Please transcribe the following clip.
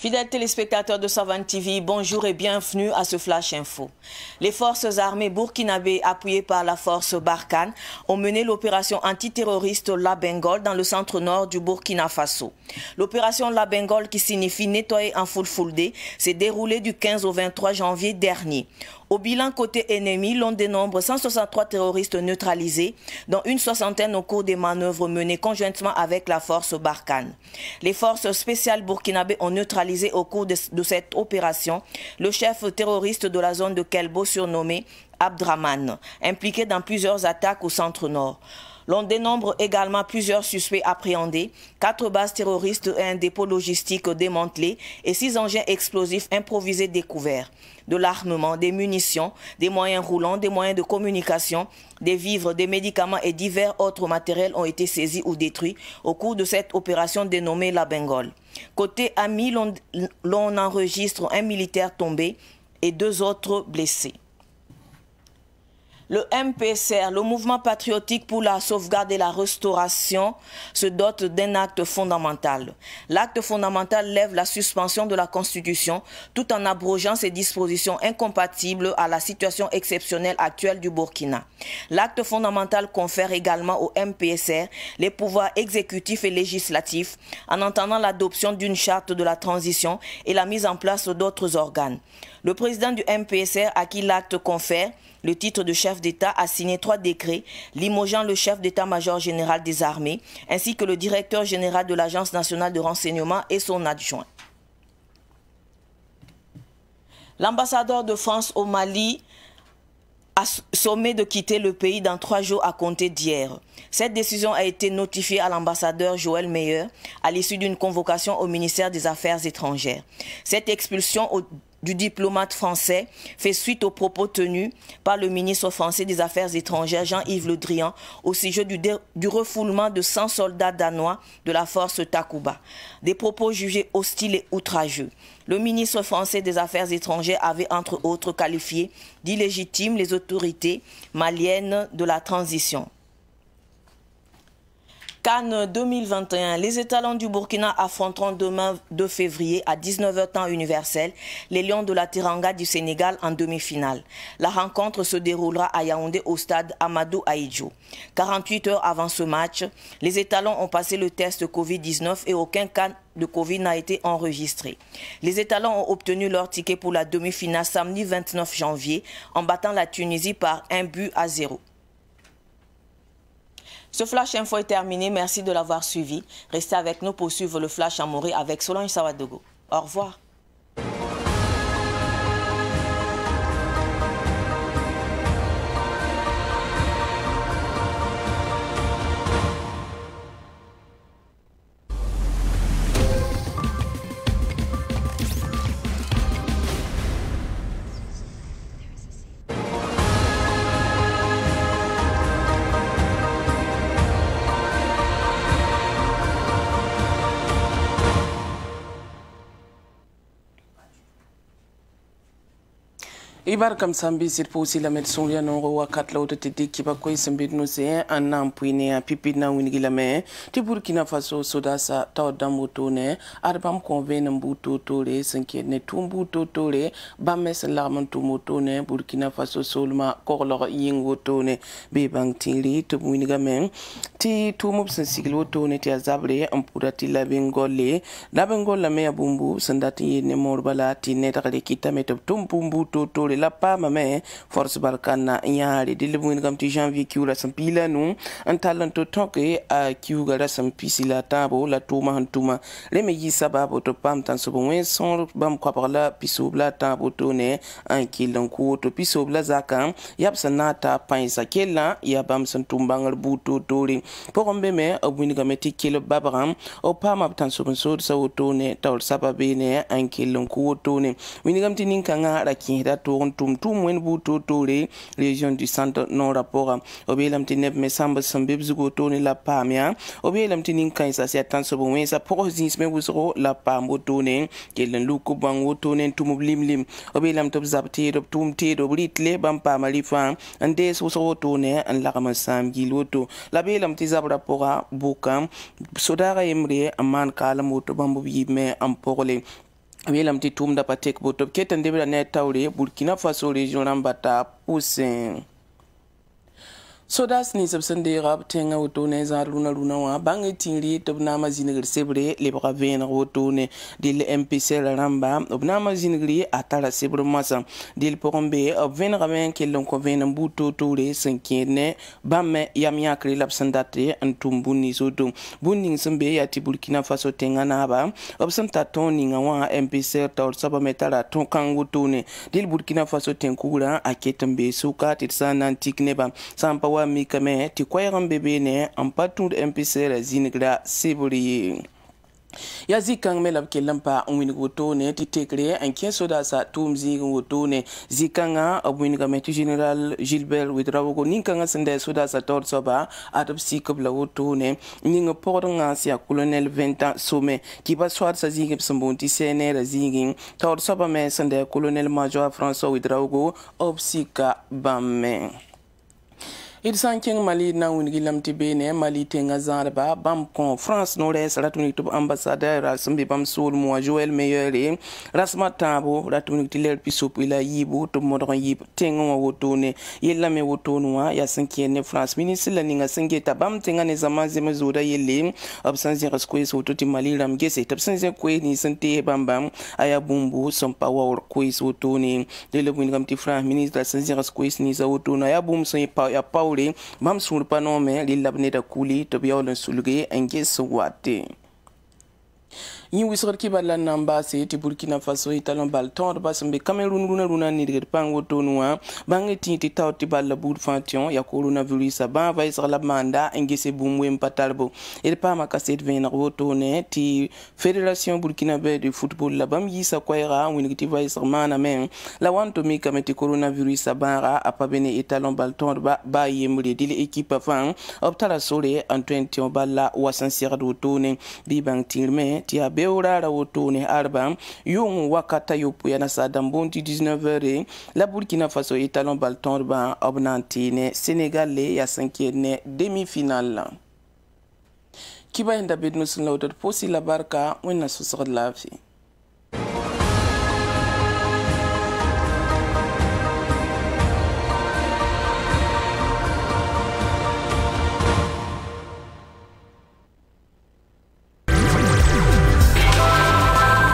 Fidèles téléspectateurs de Savane TV, bonjour et bienvenue à ce Flash Info. Les forces armées burkinabées appuyées par la force Barkhane ont mené l'opération antiterroriste La Bengale dans le centre-nord du Burkina Faso. L'opération La Bengale, qui signifie nettoyer en Fulfulde, s'est déroulée du 15 au 23 janvier dernier. Au bilan côté ennemi, l'on dénombre 163 terroristes neutralisés, dont une soixantaine au cours des manœuvres menées conjointement avec la force Barkhane. Les forces spéciales burkinabées ont neutralisé au cours de cette opération le chef terroriste de la zone de Kelbo surnommé Abdraman, impliqué dans plusieurs attaques au centre-nord. L'on dénombre également plusieurs suspects appréhendés, 4 bases terroristes et un dépôt logistique démantelé et 6 engins explosifs improvisés découverts. De l'armement, des munitions, des moyens roulants, des moyens de communication, des vivres, des médicaments et divers autres matériels ont été saisis ou détruits au cours de cette opération dénommée La Bengale. Côté ami, l'on enregistre un militaire tombé et 2 autres blessés. Le MPSR, le mouvement patriotique pour la sauvegarde et la restauration, se dote d'un acte fondamental. L'acte fondamental lève la suspension de la Constitution tout en abrogeant ses dispositions incompatibles à la situation exceptionnelle actuelle du Burkina. L'acte fondamental confère également au MPSR les pouvoirs exécutifs et législatifs en entendant l'adoption d'une charte de la transition et la mise en place d'autres organes. Le président du MPSR, à qui l'acte confère le titre de chef d'État, a signé 3 décrets limogeant le chef d'état-major général des armées ainsi que le directeur général de l'Agence nationale de renseignement et son adjoint. L'ambassadeur de France au Mali a sommé de quitter le pays dans 3 jours à compter d'hier. Cette décision a été notifiée à l'ambassadeur Joël Meyer à l'issue d'une convocation au ministère des Affaires étrangères. Cette expulsion du diplomate français fait suite aux propos tenus par le ministre français des Affaires étrangères Jean-Yves Le Drian au sujet du refoulement de 100 soldats danois de la force Takuba. Des propos jugés hostiles et outrageux. Le ministre français des Affaires étrangères avait entre autres qualifié d'illégitimes les autorités maliennes de la transition. Cannes 2021, les étalons du Burkina affronteront demain 2 février à 19h temps universel les Lions de la Teranga du Sénégal en demi-finale. La rencontre se déroulera à Yaoundé au stade Amadou Ahidjo. 48 heures avant ce match, les étalons ont passé le test Covid-19 et aucun cas de Covid n'a été enregistré. Les étalons ont obtenu leur ticket pour la demi-finale samedi 29 janvier en battant la Tunisie par 1-0. Ce Flash Info est terminé. Merci de l'avoir suivi. Restez avec nous pour suivre le Flash en Morée avec Solange Sawadogo. Au revoir. Ibar kam sambi sir posi la med sonlia no wa kat la wote te ki ba koy sambit no se an nam puine a pipi na wingi la me ti Burkina Faso soda sa taw damoto ne arbam convene mbuto tole sanke ne tumbu to tole ba mes la man tumoto ne Burkina Faso solma korlo yingo to ne be bang tili to wingi ga men ti tumu san siglo to ne ti azabre ampurati la Bengale la me abumbu sandati ne morbala ti ne takale kitame to tumbu to tole la pa mame force Barkhane nyaari de lebun gam ti janvier kiula sampila nu an talento tonke a kiuga la sampisi la tabo la tuma hantuma le me yi sababu to pam tan so bon son bam ko parla piso bla tabo to ne an kilon ko to piso bla zakan yab sanata paisa kella ya bam san tumbangal buto tori porombe me abun gam ti kilo babram o pam ab tan so bon so sa to ne tawol sababe ne an kilon ko to ne wini gam ti ninkanga ra ki da to tum wen buto tore région du centre non rapport obelam tineb me samba sambeb zugo to ni la pamia obelam tinin kan sa sia tan so bon sa prosis me wusro la pam to ne kelen luku bang woto ne tum lim obelam top zapti do tum te do britle bam pa malifa ande so so to ne an la kama sam giloto la belam ti zabra pora bukam sodara emre aman kala moto bambu yime am porle Wilam ti tumda patek botop ketan debra net tawre Burkina Faso region rambata Poussin. Sodas ni sabsande rab tenga wotone zar luna wa bangi tingri tobnama zinigri sebre le bravena wotone dil MPC ramba obnama zinigri atala sebre masa dil porombe obven ramen kelon ko ven mbuto toure senkene bamme yamyakri lapsandate antumbuni soto bunning sembe ya ti Burkina Faso tenga naba obsanta toni ngawa MPC tor saba metala ton kangotone dil Burkina Faso tenkura aketambe suka titsana antikneba sampa mi kame ti kwayaram bebe ne ampatung MPC la zinigra siburi ya zikang melab kelampa wini wotone ti tekre en soda sa tumzi wotone zikanga abwini kameti general Gilbert Witrawogo ninkanga sende soda sa tor soba atop sikop la wotone ninga poranga sia colonel 20 ans sommet qui va soir sa zingep sambonti CNR zinging tor soba me sende colonel major François Witrawogo obsika bamme il s'enquête Mali na wingilam tibene Mali tenga zarba bam kon France no res ratuni to ambassadeur asmbi bam sul mo Joël Meilleur rasma tabo ratuni tiler pisopu la yibu to modon yib tenga wotone yella me wotonwa ya s'enquête France ministre la ninga s'enquête bam tenga ne zamaze mezuda yelle absence rasko so to Mali ram gese absence ko ni sante bam aya bumbu son power ko wotone de le wingam ti France ministre s'enquête rasko ni za wotona ya bum son ya mam sur panome li labne da kuli to biolon sulge engis wate ni wisor ki balla namba se ti Burkina Faso italon bal ton ba sembe Cameroun runa ni de pango tonwa bangi ti tawti balla bud fantion ya coronavirus ba va isra la manda engese bumwe mpatalbo il pa makaset ven rotone ti Fédération Burkinabé de football la bam yisa kwaira winiti va isra mana men la wanto mi kameti coronavirus bara apabene italon bal ton ba yemri dile équipe fan optala sore en 20 balla wasan sira rotone bi bang tirme ti beurara wotone arba yung wakata yopu ya nasadam bonti 19h la Burkina Faso italon balton ba obnantine Sénégalais ya 5e demi-finale kiba inda bedno sun lawdot posi la barka wonna susad lafi